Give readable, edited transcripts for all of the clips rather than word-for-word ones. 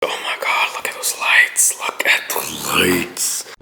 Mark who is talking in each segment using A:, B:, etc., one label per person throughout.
A: Oh my god, look at those lights. Look at the lights.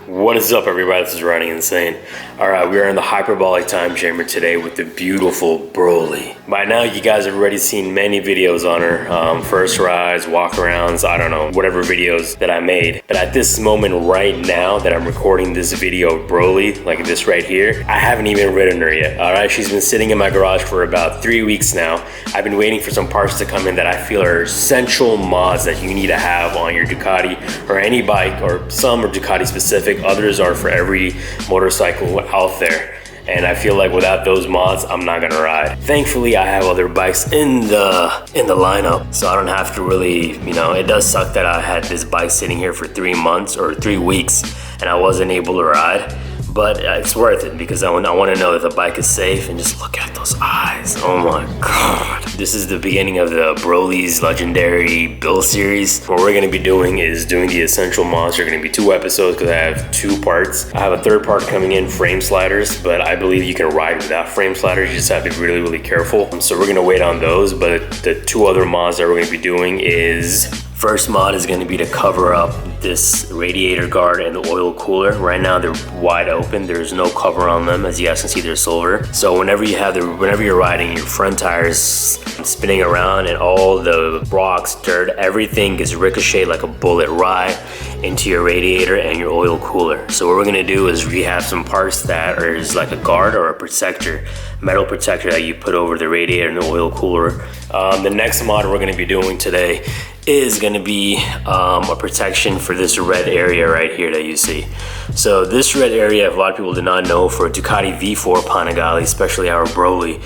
A: What is up, everybody? This is Ronnie Insane. Alright, we are in the hyperbolic time chamber today with the beautiful Broly. By now, you guys have already seen many videos on her. First rides, walk-arounds, I don't know, whatever videos that I made. But at this moment right now that I'm recording this video of Broly, like this right here, I haven't even ridden her yet. Alright, she's been sitting in my garage for about 3 weeks now. I've been waiting for some parts to come in that I feel are essential mods that you need to have on your Ducati or any bike, or some are Ducati specific, others are for every motorcycle out there. And I feel like without those mods, I'm not gonna ride. Thankfully, I have other bikes in the lineup, so I don't have to really, it does suck that I had this bike sitting here for 3 months or 3 weeks and I wasn't able to ride. But it's worth it because I want to know that the bike is safe. And just look at those eyes. Oh my god. This is the beginning of the Broly's Legendary build series. What we're going to be doing is doing the essential mods. There are going to be 2 episodes because I have 2 parts. I have a 3rd part coming in, frame sliders. But I believe you can ride without frame sliders. You just have to be really, really careful. So we're going to wait on those. But the 2 other mods that we're going to be doing is... First mod is going to be to cover up this radiator guard and the oil cooler. Right now they're wide open. There's no cover on them. As you guys can see, they're silver. So whenever you're riding, your front tires spinning around and all the rocks, dirt, everything gets ricocheted like a bullet right into your radiator and your oil cooler. So what we're going to do is we have some parts that are like a guard or a protector, metal protector that you put over the radiator and the oil cooler. The next mod we're going to be doing today is going to be a protection for this red area right here that you see. So this red area, if a lot of people do not know, for a Ducati V4 Panigale, especially our Broly,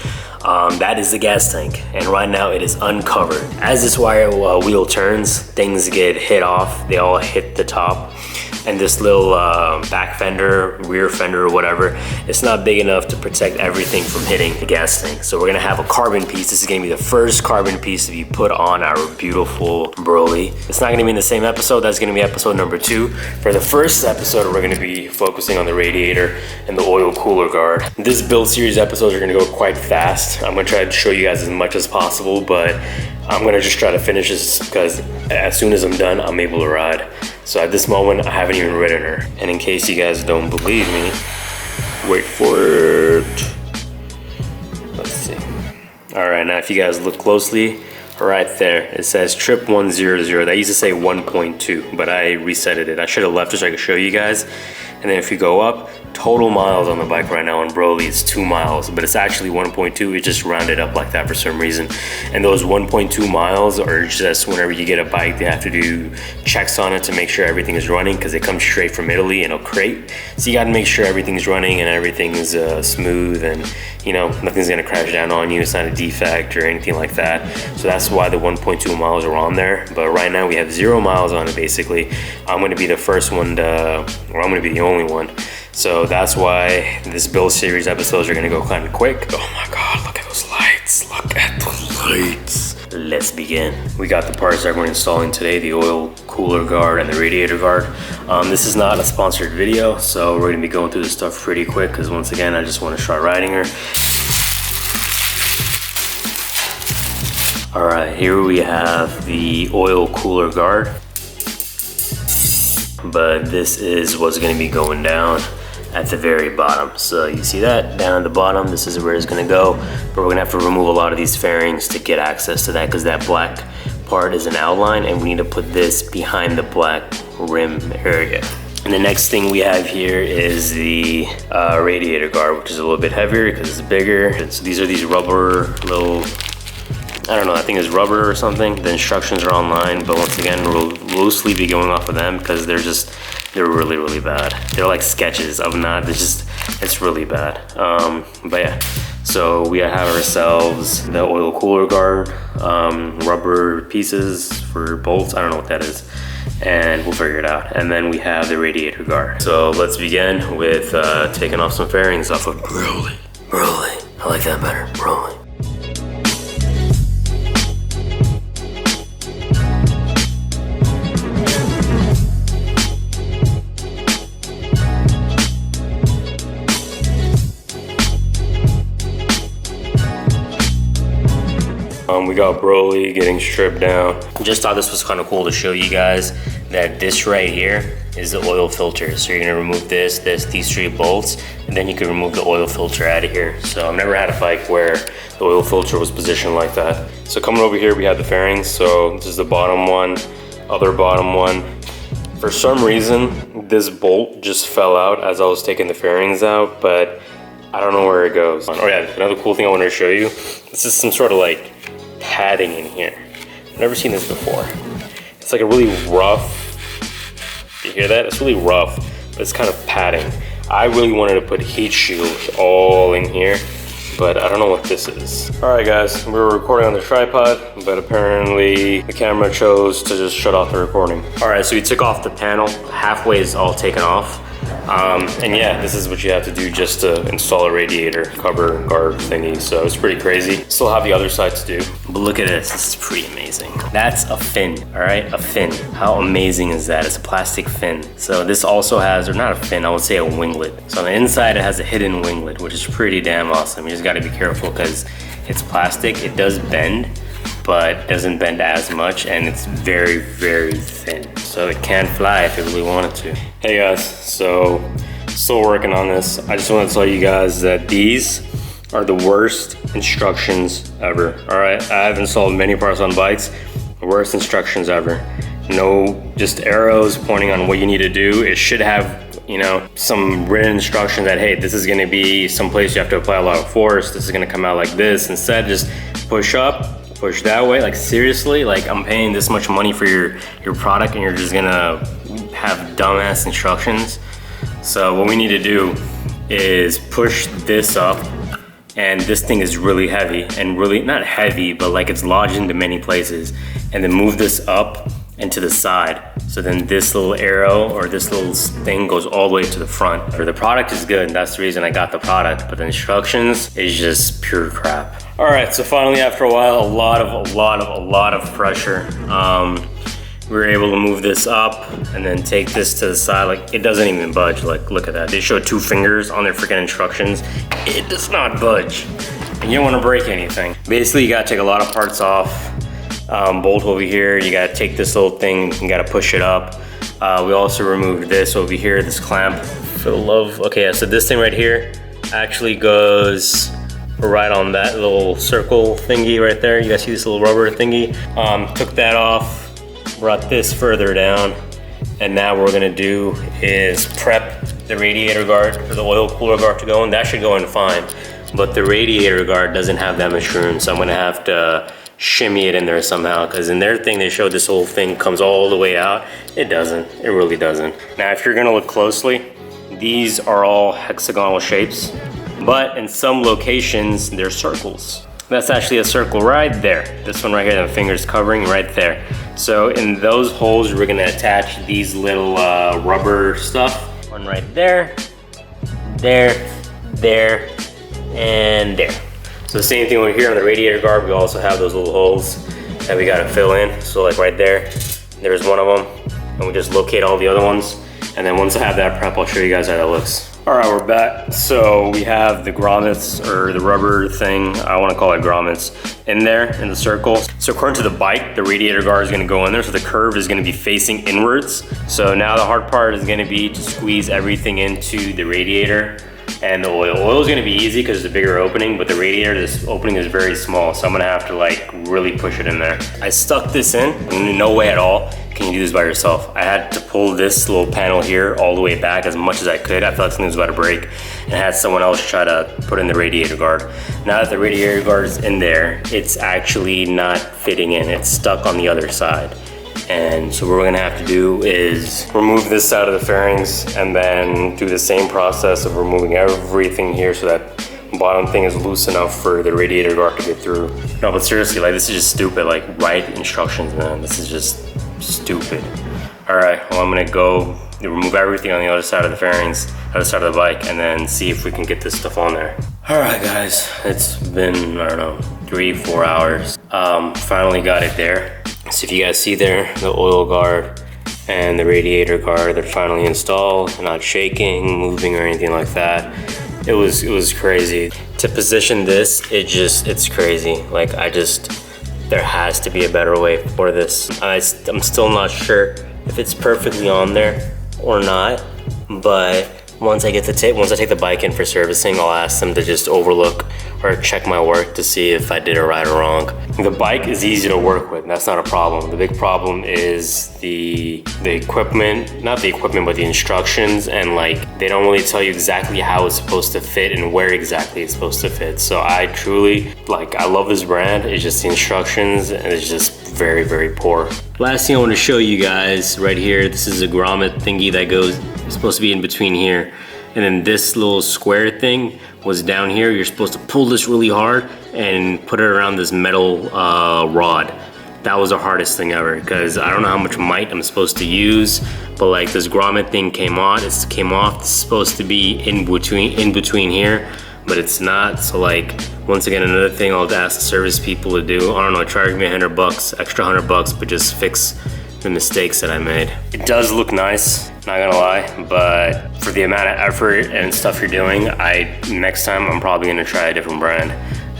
A: that is the gas tank, and right now it is uncovered. As this wheel turns, things get hit off. They all hit the top, and this little back fender, rear fender, or whatever, it's not big enough to protect everything from hitting the gas tank. So we're gonna have a carbon piece. This is gonna be the first carbon piece to be put on our beautiful Broly. It's not gonna be in the same episode. That's gonna be episode number 2. For the first episode, we're gonna be focusing on the radiator and the oil cooler guard. This build series episodes are gonna go quite fast. I'm gonna try to show you guys as much as possible, but I'm gonna just try to finish this because as soon as I'm done, I'm able to ride. So at this moment, I haven't even ridden her. And in case you guys don't believe me, wait for it. Let's see. All right, now if you guys look closely, right there, it says trip 100. That used to say 1.2, but I reset it. I should have left it so I could show you guys. And then if you go up, total miles on the bike right now on Broly is 2 miles, but it's actually 1.2. It just rounded up like that for some reason. And those 1.2 miles are just whenever you get a bike, they have to do checks on it to make sure everything is running because it comes straight from Italy in a crate. So you got to make sure everything's running and everything's smooth and nothing's gonna crash down on you. It's not a defect or anything like that. So that's why the 1.2 miles are on there. But right now we have 0 miles on it basically. I'm gonna be the first one or I'm gonna be the only one. So that's why this build series episodes are gonna go kind of quick. Oh my god, look at those lights. Look at the lights. Let's begin. We got the parts that we're installing today, the oil cooler guard and the radiator guard. This is not a sponsored video, so we're gonna be going through this stuff pretty quick because once again, I just want to try riding her. All right, here we have the oil cooler guard. But this is what's gonna be going down at the very bottom. So you see that down at the bottom, this is where it's gonna go. But we're gonna have to remove a lot of these fairings to get access to that because that black part is an outline and we need to put this behind the black rim area. And the next thing we have here is the radiator guard, which is a little bit heavier because it's bigger. These are these rubber little, I don't know, I think it's rubber or something. The instructions are online, but once again, we'll loosely be going off of them because they're really, really bad. They're like sketches of not, it's really bad. But yeah, so we have ourselves the oil cooler guard, rubber pieces for bolts, I don't know what that is, and we'll figure it out. And then we have the radiator guard. So let's begin with taking off some fairings off of Broly. Broly, I like that better, Broly. We got Broly getting stripped down. Just thought this was kind of cool to show you guys that this right here is the oil filter. So you're gonna remove these 3 bolts, and then you can remove the oil filter out of here. So I've never had a bike where the oil filter was positioned like that. So coming over here, we have the fairings. So this is the bottom one, other bottom one. For some reason, this bolt just fell out as I was taking the fairings out, but I don't know where it goes. Oh yeah, another cool thing I wanted to show you. This is some sort of like padding in here. I've never seen this before. It's like a really rough, you hear that? It's really rough, but it's kind of padding. I really wanted to put heat shield all in here, but I don't know what this is. All right guys, we were recording on the tripod, but apparently the camera chose to just shut off the recording. All right, so we took off the panel. Halfway is all taken off. And yeah, this is what you have to do just to install a radiator cover guard thingy. So it's pretty crazy. Still have the other side to do. But look at this, this is pretty amazing. That's a fin, all right? A fin, how amazing is that? It's a plastic fin. So this also has, or not a fin, I would say a winglet. So on the inside, it has a hidden winglet, which is pretty damn awesome. You just gotta be careful because it's plastic, it does bend, but doesn't bend as much, and it's very, very thin. So it can fly if it really wanted to. Hey guys, so still working on this. I just want to tell you guys that these are the worst instructions ever, all right? I've installed many parts on bikes, worst instructions ever. No, just arrows pointing on what you need to do. It should have, you know, some written instruction that, hey, this is gonna be someplace you have to apply a lot of force. This is gonna come out like this. Instead, just push up, push that way. Like seriously, like I'm paying this much money for your product and you're just gonna have dumbass instructions. So what we need to do is push this up, and this thing is really heavy, and really not heavy, but like it's lodged into many places, and then move this up and to the side. So then this little arrow or this little thing goes all the way to the front. The product is good, and that's the reason I got the product, but the instructions is just pure crap. All right, so finally after a while, a lot of pressure, we were able to move this up and then take this to the side. Like it doesn't even budge. Like look at that. They show 2 fingers on their freaking instructions. It does not budge. And you don't want to break anything. Basically, you gotta take a lot of parts off. Bolt over here, you gotta take this little thing, you gotta push it up. We also removed this over here, this clamp. For the love, okay, yeah, so this thing right here actually goes right on that little circle thingy right there. You guys see this little rubber thingy? Took that off, brought this further down, and now what we're gonna do is prep the radiator guard for the oil cooler guard to go in. That should go in fine, but the radiator guard doesn't have that much room, so I'm gonna have to shimmy it in there somehow, because in their thing they showed this whole thing comes all the way out. It doesn't, it really doesn't. Now if you're gonna look closely, these are all hexagonal shapes, but in some locations they're circles. That's actually a circle right there. This one right here, the finger's covering right there. So in those holes, we're gonna attach these little rubber stuff. One right there, there, there, and there. So the same thing over here on the radiator guard, we also have those little holes that we gotta fill in. So like right there, there's one of them, and we just locate all the other ones. And then once I have that prep, I'll show you guys how that looks. All right, we're back. So we have the grommets, or the rubber thing, I wanna call it grommets, in there, in the circle. So according to the bike, the radiator guard is gonna go in there, so the curve is gonna be facing inwards. So now the hard part is gonna be to squeeze everything into the radiator and the oil. Oil is gonna be easy because it's a bigger opening, but the radiator, this opening is very small, so I'm gonna have to like really push it in there. I stuck this in, no way at all can you do this by yourself. I had to pull this little panel here all the way back as much as I could. I thought something was about to break, and had someone else try to put in the radiator guard. Now that the radiator guard is in there, it's actually not fitting in. It's stuck on the other side. And so what we're gonna have to do is remove this side of the fairings and then do the same process of removing everything here so that bottom thing is loose enough for the radiator guard to get through. No, but seriously, like this is just stupid. Like write instructions, man. This is just stupid. All right, well I'm gonna go remove everything on the other side of the fairings, other side of the bike, and then see if we can get this stuff on there. All right guys, it's been, I don't know, 3-4 hours. Finally got it there. So if you guys see there, the oil guard and the radiator guard, they're finally installed. They're not shaking, moving, or anything like that. It was crazy. To position this, it's crazy. Like I just There has to be a better way for this. I'm still not sure if it's perfectly on there or not, but once I take the bike in for servicing, I'll ask them to just overlook or check my work to see if I did it right or wrong. The bike is easy to work with, that's not a problem. The big problem is the equipment, not the equipment, but the instructions, and like, they don't really tell you exactly how it's supposed to fit and where exactly it's supposed to fit. So I truly, like, I love this brand, it's just the instructions, and it's just very, very poor. Last thing I want to show you guys right here, this is a grommet thingy that goes, it's supposed to be in between here. And then this little square thing was down here. You're supposed to pull this really hard and put it around this metal rod. That was the hardest thing ever, because I don't know how much might I'm supposed to use, but like this grommet thing came on, it came off. It's supposed to be in between here, but it's not. So like, once again, another thing I'll ask the service people to do. I don't know, charge me $100, extra $100, but just fix the mistakes that I made. It does look nice, not gonna lie, but for the amount of effort and stuff you're doing, next time I'm probably gonna try a different brand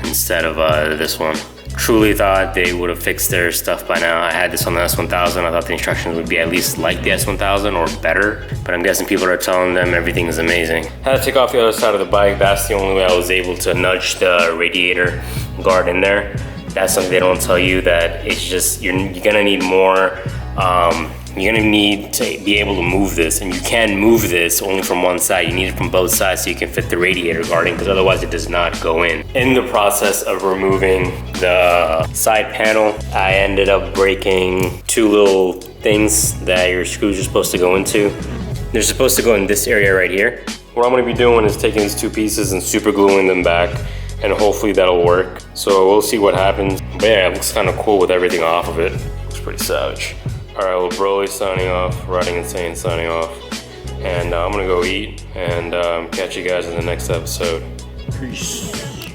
A: instead of this one. Truly thought they would have fixed their stuff by now. I had this on the S1000. I thought the instructions would be at least like the S1000 or better, but I'm guessing people are telling them everything is amazing. I had to take off the other side of the bike. That's the only way I was able to nudge the radiator guard in there. That's something they don't tell you, that it's just, you're gonna need more, you're gonna need to be able to move this, and you can move this only from one side. You need it from both sides so you can fit the radiator guarding, because otherwise it does not go in. In the process of removing the side panel, I ended up breaking two little things that your screws are supposed to go into. They're supposed to go in this area right here. What I'm gonna be doing is taking these two pieces and super gluing them back, and hopefully that'll work. So we'll see what happens. But yeah, it looks kind of cool with everything off of it. Looks pretty savage. All right, well, Broly signing off, Riding Insane signing off. And I'm gonna go eat and catch you guys in the next episode. Peace.